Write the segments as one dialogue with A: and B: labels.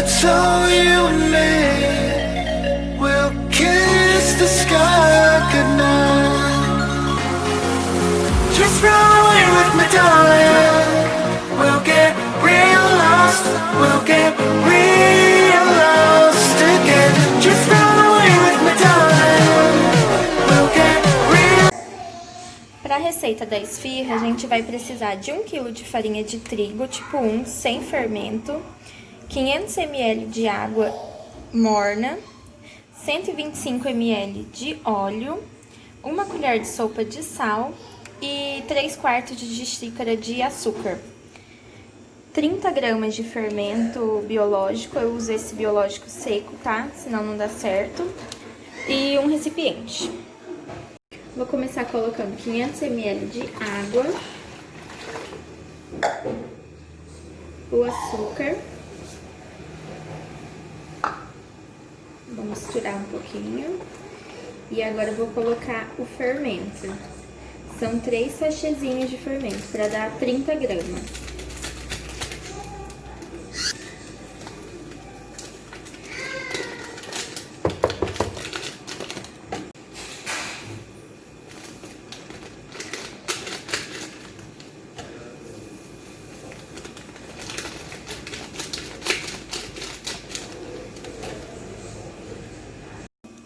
A: So you and me will kiss the sky goodnight. Just run away with me, darling. We'll get real lost. We'll get real lost again. Just run away with me, darling. We'll get real.
B: Para a receita da esfirra, a gente vai precisar de 1 kg de farinha de trigo tipo 1, sem fermento, 500 ml de água morna, 125 ml de óleo, 1 colher de sopa de sal e 3/4 de xícara de açúcar. 30 gramas de fermento biológico, eu uso esse biológico seco, tá? Senão não dá certo. E um recipiente. Vou começar colocando 500 ml de água, o açúcar. Vou misturar um pouquinho. E agora eu vou colocar o fermento. São 3 sachêzinhos de fermento, para dar 30 gramas.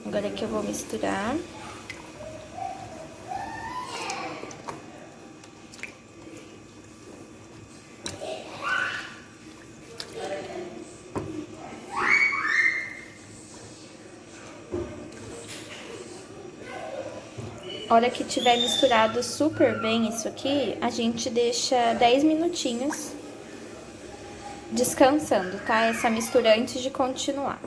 B: Agora que eu vou misturar. A hora que tiver misturado super bem isso aqui, a gente deixa 10 minutinhos descansando, tá? Essa mistura antes de continuar.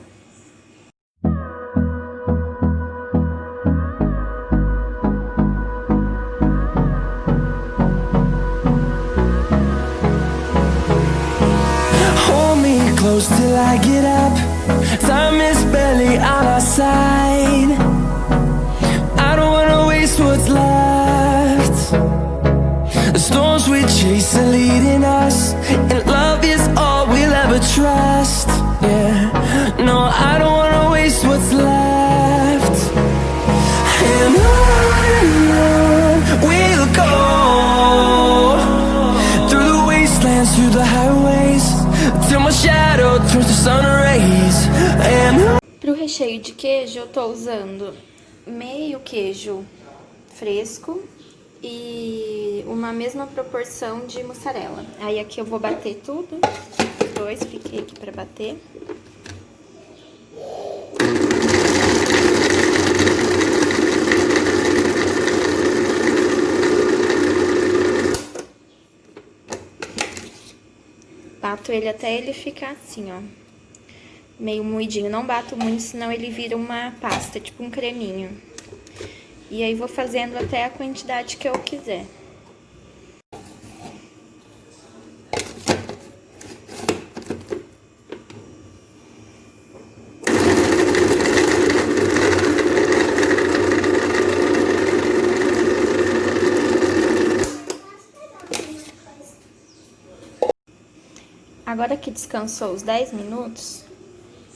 A: Close till I get up. Time is barely on our side. I don't wanna waste what's left. The storms we chase are leading us, and love is all we'll ever trust. Yeah, no, I don't wanna waste what's left. And on we'll go, through the wastelands, through the highways, till my shadow turns to sun rays. And
B: pro recheio de queijo, eu tô usando meio queijo fresco e uma mesma proporção de mussarela. Aí aqui eu vou bater tudo, os dois, fiquei aqui pra bater. Bato ele até ele ficar assim, ó, meio moidinho. Não bato muito, senão ele vira uma pasta, tipo um creminho. E aí vou fazendo até a quantidade que eu quiser. Agora que descansou os 10 minutos,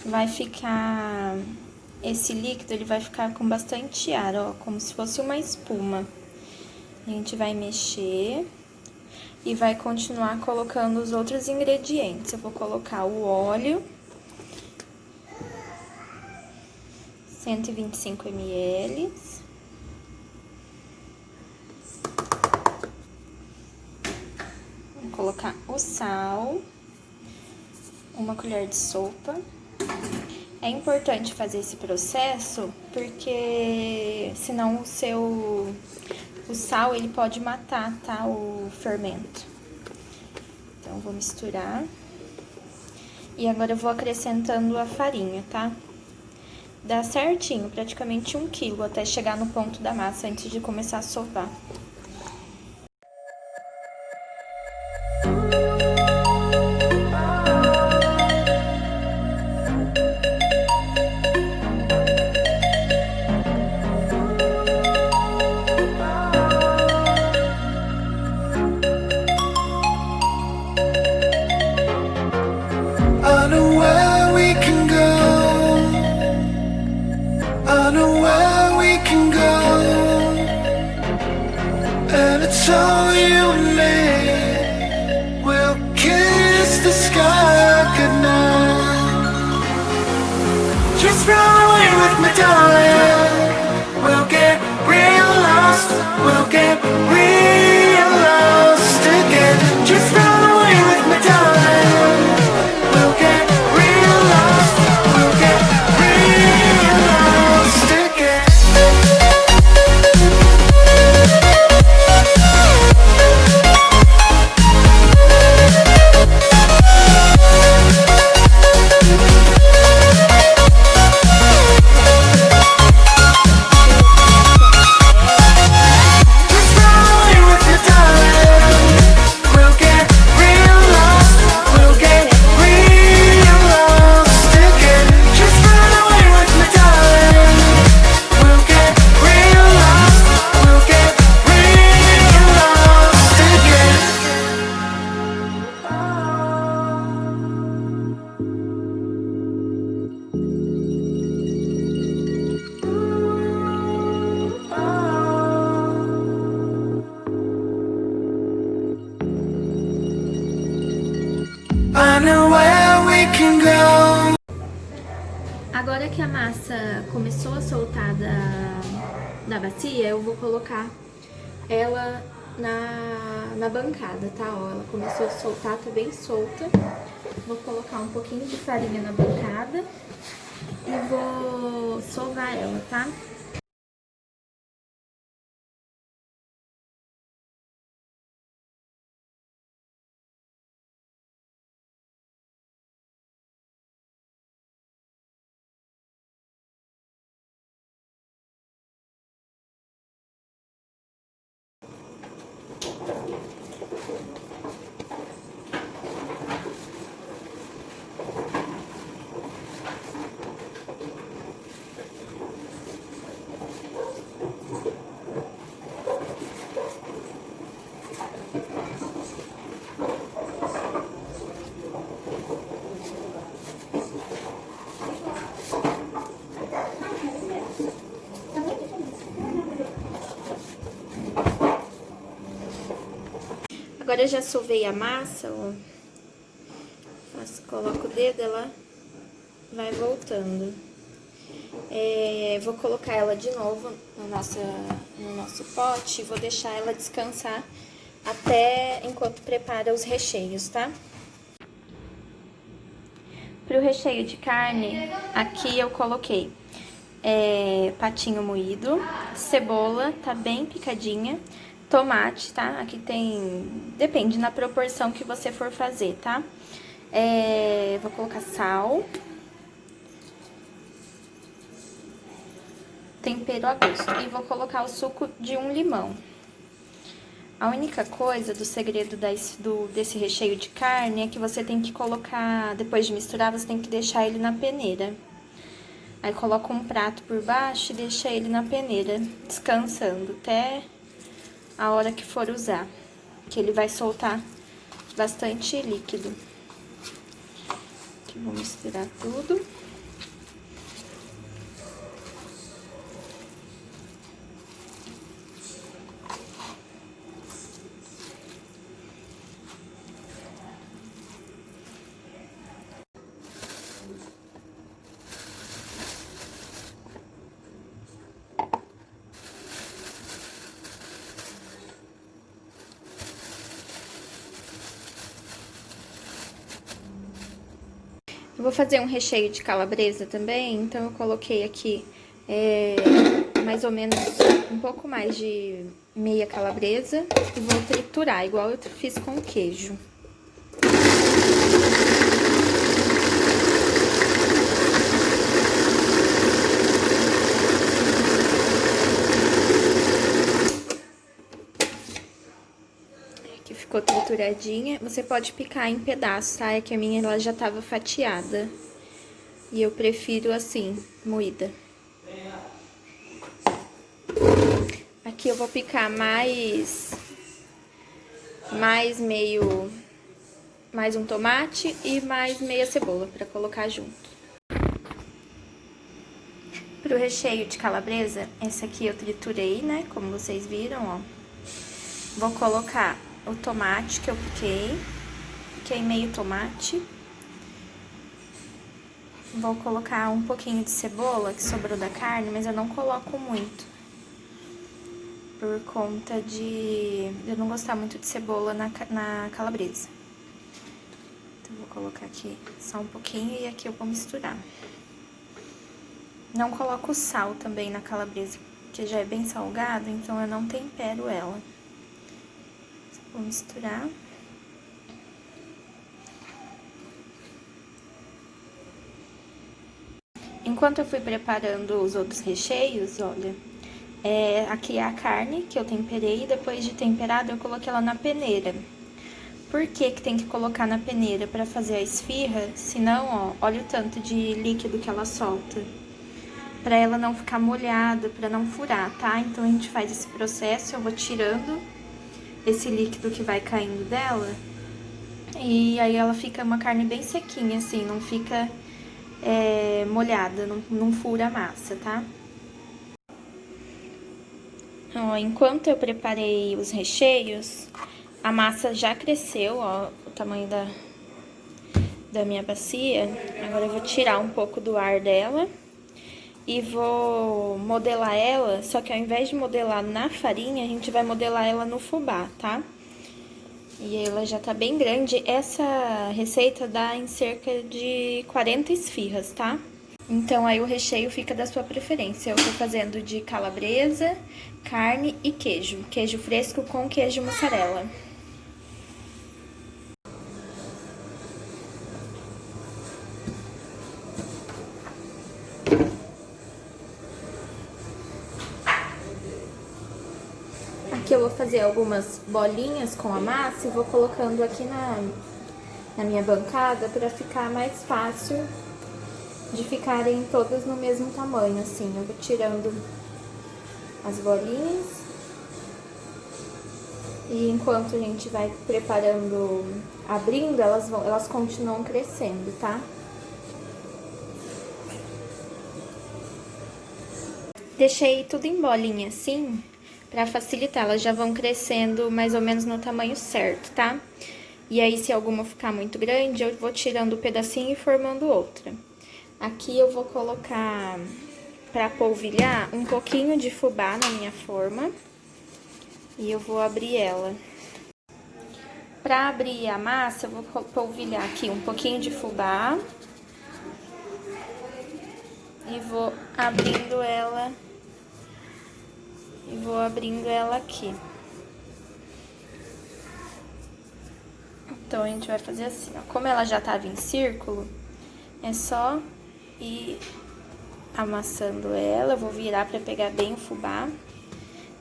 B: vai ficar... Esse líquido, ele vai ficar com bastante ar, ó, como se fosse uma espuma. A gente vai mexer e vai continuar colocando os outros ingredientes. Eu vou colocar o óleo, 125 ml. Vou colocar o sal, 1 colher de sopa. É importante fazer esse processo porque senão o sal ele pode matar, tá, o fermento. Então vou misturar. E agora eu vou acrescentando a farinha, tá? Dá certinho, praticamente 1 quilo, até chegar no ponto da massa antes de começar a sovar.
A: I know where we can go. I know where we can go. And it's all you and me. We'll kiss the sky goodnight. Just run away with me, darling. We'll get real lost. We'll get real lost again. Just run away with me, darling. We'll get real lost. We'll get real lost again. Just run away with me, darling. We'll get real lost. We'll get real lost again. Just run away with me, darling. We'll get real lost. We'll get real lost again. I know where we can go.
B: Agora que a massa começou a soltar da bacia, eu vou colocar ela na bancada, tá? Ó, ela começou a soltar, tá bem solta. Vou colocar um pouquinho de farinha na bancada e vou sovar ela, tá? Agora eu já sovei a massa, ó. Coloco o dedo, ela vai voltando. Vou colocar ela de novo no nosso pote e vou deixar ela descansar até enquanto prepara os recheios, tá? Para o recheio de carne, aqui eu coloquei patinho moído, cebola, tá bem picadinha, tomate, tá? Aqui tem... depende na proporção que você for fazer, tá? Vou colocar sal. Tempero a gosto. E vou colocar o suco de um limão. A única coisa do segredo desse recheio de carne é que você tem que colocar... depois de misturar, você tem que deixar ele na peneira. Aí coloca um prato por baixo e deixa ele na peneira, descansando até a hora que for usar, que ele vai soltar bastante líquido. Aqui vou misturar tudo. Eu vou fazer um recheio de calabresa também, então eu coloquei aqui mais ou menos um pouco mais de meia calabresa e vou triturar, igual eu fiz com queijo. trituradinha. Você pode picar em pedaços, tá? É que a minha ela já tava fatiada. E eu prefiro assim, moída. Aqui eu vou picar mais um tomate e mais meia cebola pra colocar junto. Pro recheio de calabresa, esse aqui eu triturei, né? Como vocês viram, ó. Vou colocar o tomate que eu piquei meio tomate. Vou colocar um pouquinho de cebola que sobrou da carne, mas eu não coloco muito. Por conta de eu não gostar muito de cebola na calabresa. Então, vou colocar aqui só um pouquinho e aqui eu vou misturar. Não coloco sal também na calabresa, porque já é bem salgado, então eu não tempero ela. Vou misturar. Enquanto eu fui preparando os outros recheios, olha, aqui é a carne que eu temperei, depois de temperada eu coloquei ela na peneira. Por que que tem que colocar na peneira? Pra fazer a esfirra, senão, ó, olha o tanto de líquido que ela solta. Pra ela não ficar molhada, pra não furar, tá? Então a gente faz esse processo, eu vou tirando esse líquido que vai caindo dela. E aí ela fica uma carne bem sequinha, assim, não fica molhada, não fura a massa, tá? Ó, enquanto eu preparei os recheios, a massa já cresceu, ó, o tamanho da minha bacia. Agora eu vou tirar um pouco do ar dela e vou modelar ela, só que ao invés de modelar na farinha, a gente vai modelar ela no fubá, tá? E ela já tá bem grande. Essa receita dá em cerca de 40 esfirras, tá? Então, aí o recheio fica da sua preferência. Eu tô fazendo de calabresa, carne e queijo. Queijo fresco com queijo mussarela. Aqui eu vou fazer algumas bolinhas com a massa e vou colocando aqui na minha bancada pra ficar mais fácil de ficarem todas no mesmo tamanho, assim. Eu vou tirando as bolinhas. E enquanto a gente vai preparando, abrindo, elas continuam crescendo, tá? Deixei tudo em bolinha assim, pra facilitar. Elas já vão crescendo mais ou menos no tamanho certo, tá? E aí, se alguma ficar muito grande, eu vou tirando um pedacinho e formando outra. Aqui eu vou colocar, pra polvilhar, um pouquinho de fubá na minha forma. E eu vou abrir ela. Pra abrir a massa, eu vou polvilhar aqui um pouquinho de fubá. E vou abrindo ela. E vou abrindo ela aqui. Então, a gente vai fazer assim, ó. Como ela já tava em círculo, é só ir amassando ela. Eu vou virar pra pegar bem o fubá.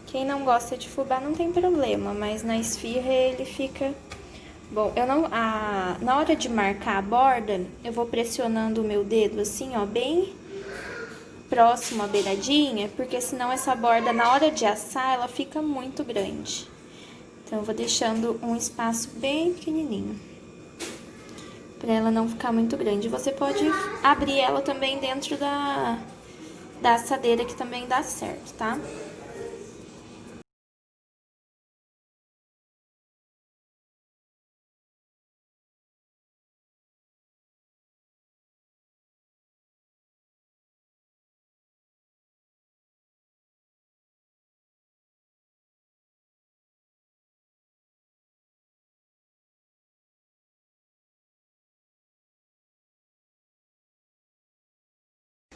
B: Quem não gosta de fubá não tem problema, mas na esfirra ele fica bom. Eu não, na hora de marcar a borda, eu vou pressionando o meu dedo assim, ó, bem próximo à beiradinha, porque senão essa borda, na hora de assar, ela fica muito grande. Então, eu vou deixando um espaço bem pequenininho, pra ela não ficar muito grande. Você pode abrir ela também dentro da assadeira, que também dá certo, tá?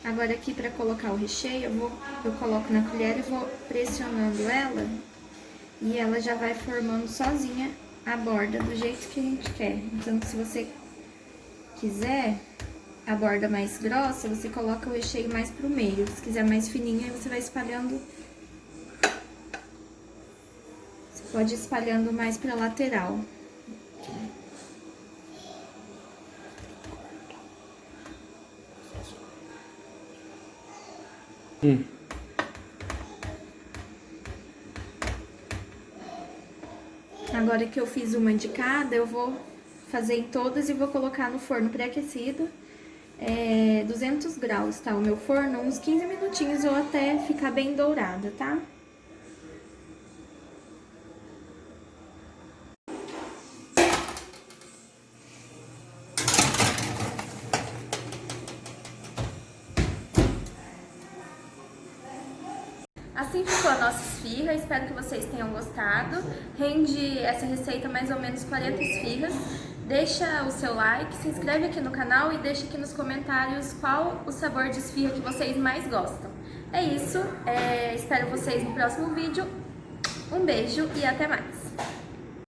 B: Agora aqui pra colocar o recheio, eu coloco na colher e vou pressionando ela. E ela já vai formando sozinha a borda do jeito que a gente quer. Então, se você quiser a borda mais grossa, você coloca o recheio mais pro meio. Se quiser mais fininha, você vai espalhando. Você pode ir espalhando mais pra lateral. Agora que eu fiz uma de cada, eu vou fazer em todas e vou colocar no forno pré-aquecido. 200 graus, tá? O meu forno, uns 15 minutinhos ou até ficar bem dourada, tá? Assim ficou a nossa esfirra, espero que vocês tenham gostado. Rende essa receita mais ou menos 40 esfirras. Deixa o seu like, se inscreve aqui no canal e deixa aqui nos comentários qual o sabor de esfirra que vocês mais gostam. É isso, espero vocês no próximo vídeo. Um beijo e até mais!